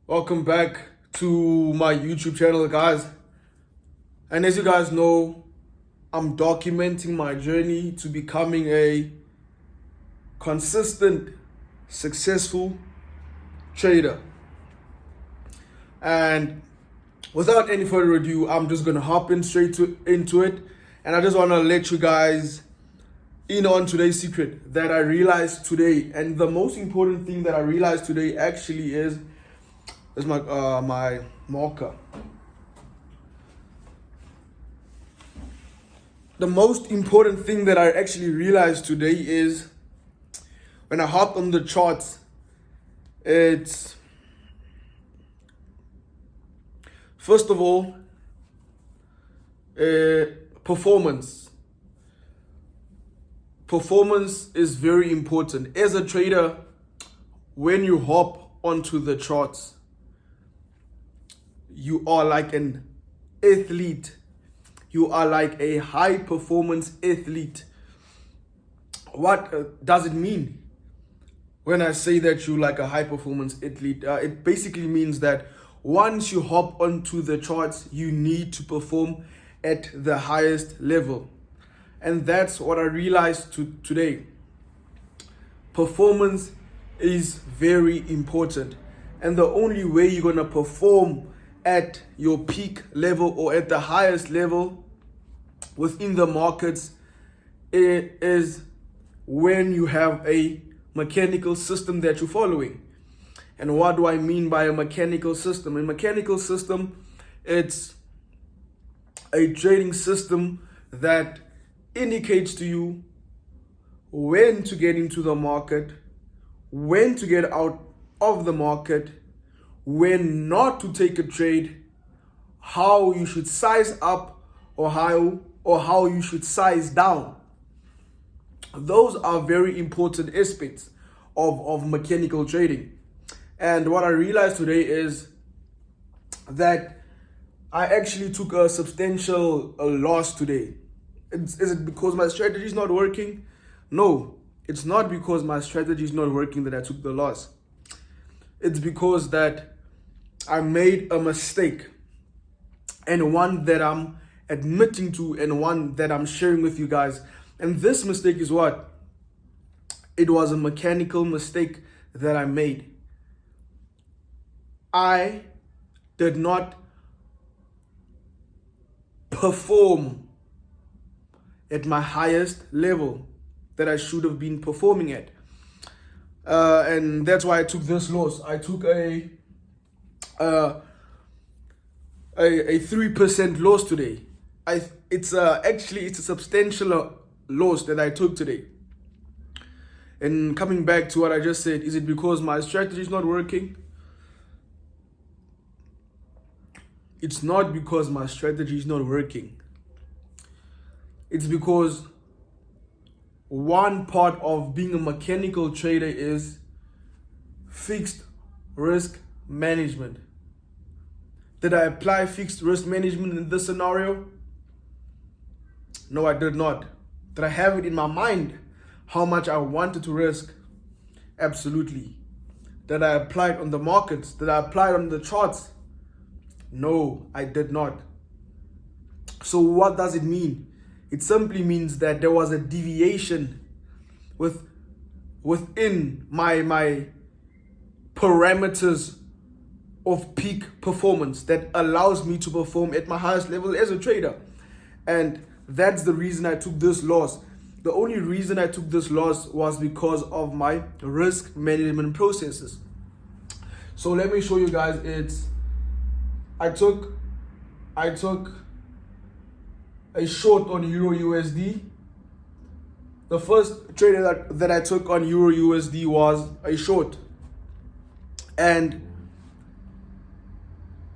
Welcome back to my YouTube channel, guys. And as you guys know, I'm documenting my journey to becoming a consistent, successful trader. And without any further ado, I'm just gonna hop in into it. And I just wanna let you guys in on today's secret that I realized today. And the most important thing that I realized today actually is my marker. The most important thing that I actually realized today is when I hopped on the charts, it's first of all performance. Performance is very important. As a trader, when you hop onto the charts, you are like an athlete. You are like a high performance athlete. What does it mean when I say that you're like a high performance athlete? It basically means that once you hop onto the charts, you need to perform at the highest level. And that's what I realized today. Performance is very important. And the only way you're going to perform at your peak level or at the highest level within the markets is when you have a mechanical system that you're following. And what do I mean by a mechanical system? A mechanical system, it's a trading system that indicates to you when to get into the market, when to get out of the market, when not to take a trade, how you should size up or how you should size down. Those are very important aspects of mechanical trading. And what I realized today is that I actually took a substantial loss today. Is it because my strategy is not working? No, it's not because my strategy is not working that I took the loss. It's because that I made a mistake, and one that I'm admitting to and one that I'm sharing with you guys. And this mistake is what? It was a mechanical mistake that I made. I did not perform at my highest level that I should have been performing at. And that's why I took this loss. I took a 3% loss today. It's a substantial loss that I took today. And coming back to what I just said, is it because my strategy is not working? It's not because my strategy is not working. It's because one part of being a mechanical trader is fixed risk management. Did I apply fixed risk management in this scenario? No, I did not. Did I have it in my mind how much I wanted to risk? Absolutely. Did I apply it on the markets? Did I apply it on the charts? No, I did not. So what does it mean? It simply means that there was a deviation within my parameters of peak performance that allows me to perform at my highest level as a trader. And that's the reason I took this loss. The only reason I took this loss was because of my risk management processes. So let me show you guys. I took a short on Euro USD. The first trade that I took on Euro USD was a short. And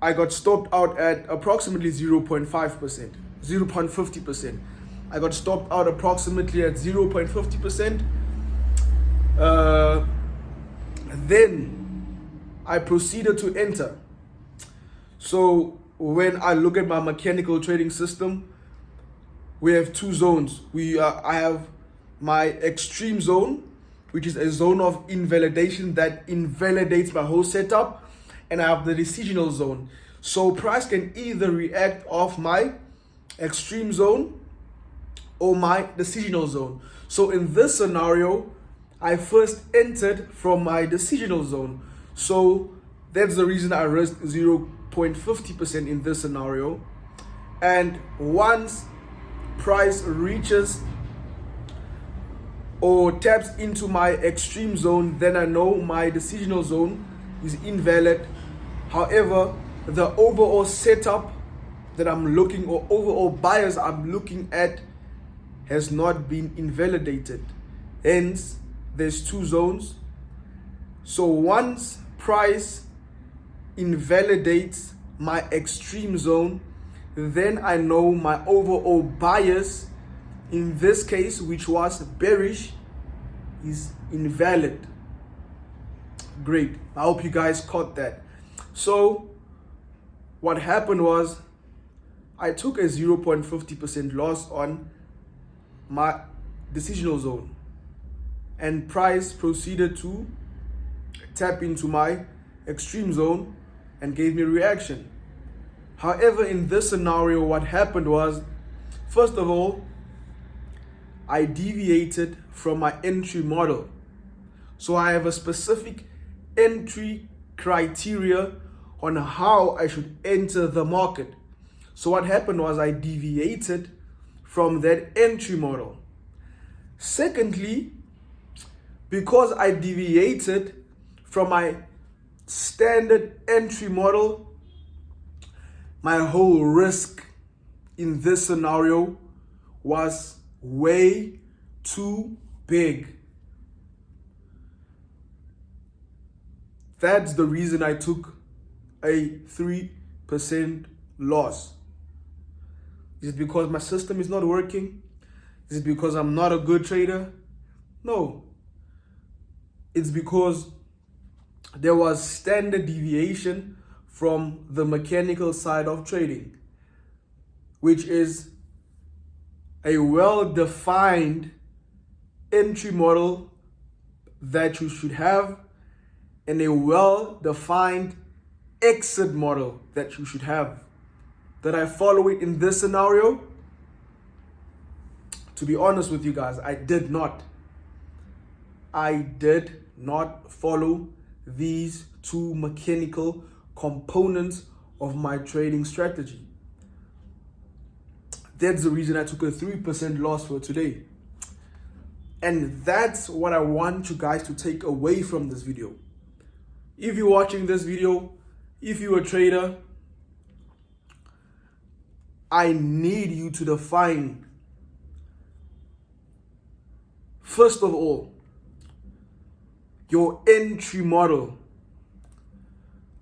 I got stopped out at approximately 0.5%, 0.50%. I got stopped out approximately at 0.50%. Then I proceeded to enter. So when I look at my mechanical trading system, we have two zones. I have my extreme zone, which is a zone of invalidation that invalidates my whole setup. and I have the decisional zone. So price can either react off my extreme zone or my decisional zone. So in this scenario, I first entered from my decisional zone. So that's the reason I risked 0.50% in this scenario. And once price reaches or taps into my extreme zone, then I know my decisional zone is invalid. However, the overall setup that I'm looking, or overall bias I'm looking at, has not been invalidated. Hence, there's two zones. So once price invalidates my extreme zone, then I know my overall bias, in this case, which was bearish, is invalid. Great. I hope you guys caught that. So what happened was I took a 0.50% loss on my decisional zone, and price proceeded to tap into my extreme zone and gave me a reaction. However, in this scenario, what happened was, first of all, I deviated from my entry model. So I have a specific entry criteria on how I should enter the market. So what happened was I deviated from that entry model. Secondly, because I deviated from my standard entry model, my whole risk in this scenario was way too big. That's the reason I took a 3% loss. Is it because my system is not working? Is it because I'm not a good trader? No. It's because there was standard deviation from the mechanical side of trading, which is a well-defined entry model that you should have and a well-defined exit model that you should have. Did I follow it in this scenario? To be honest with you guys, I did not. I did not follow these two mechanical components of my trading strategy. That's the reason I took a 3% loss for today. And that's what I want you guys to take away from this video. If you're watching this video, if you're a trader, I need you to define, first of all, your entry model.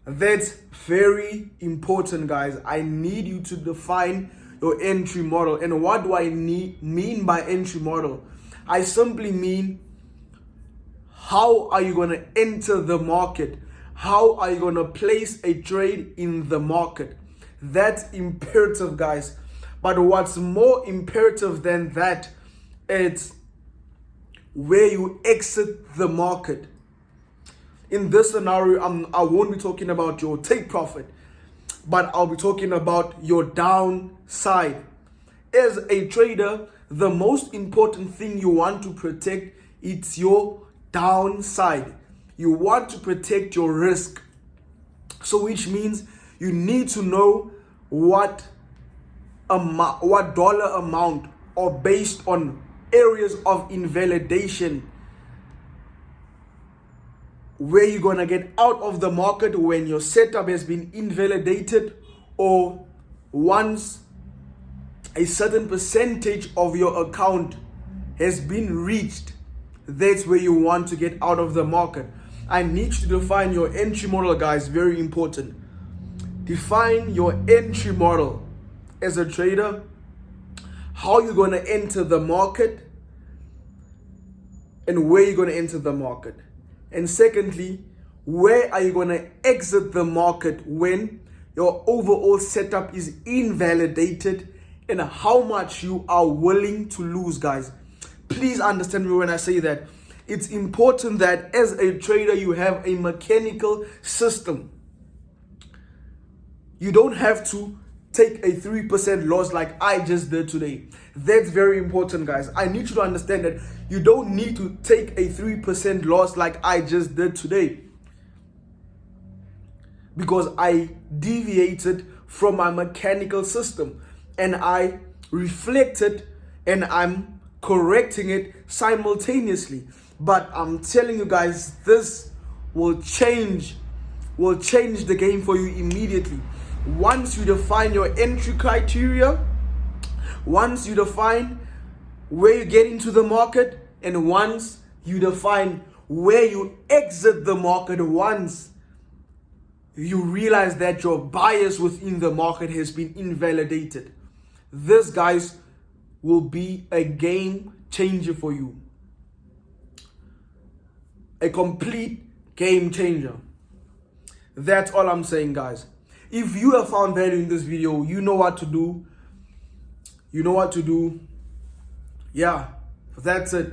That's very important, guys. I need you to define your entry model. And what do I mean by entry model? I simply mean, how are you going to enter the market? How are you going to place a trade in the market? That's imperative, guys. But what's more imperative than that, it's where you exit the market. In this scenario, I won't be talking about your take profit, but I'll be talking about your downside. As a trader, the most important thing you want to protect is your downside. You want to protect your risk. So which means you need to know what dollar amount, or based on areas of invalidation, where you're going to get out of the market when your setup has been invalidated, or once a certain percentage of your account has been reached. That's where you want to get out of the market. I need you to define your entry model, guys. Very important. Define your entry model as a trader, how you're going to enter the market and where you're going to enter the market. And secondly, where are you going to exit the market when your overall setup is invalidated, and how much you are willing to lose, guys. Please understand me when I say that. It's important that as a trader, you have a mechanical system. You don't have to take a 3% loss like I just did today. That's very important, guys. I need you to understand that you don't need to take a 3% loss like I just did today, because I deviated from my mechanical system and I reflected and I'm correcting it simultaneously. But I'm telling you guys, this will change the game for you immediately. Once you define your entry criteria, once you define where you get into the market, and once you define where you exit the market, once you realize that your bias within the market has been invalidated, this, guys, will be a game changer for you. A complete game changer. That's all I'm saying, guys. If you have found value in this video, you know what to do. You know what to do. Yeah, that's it.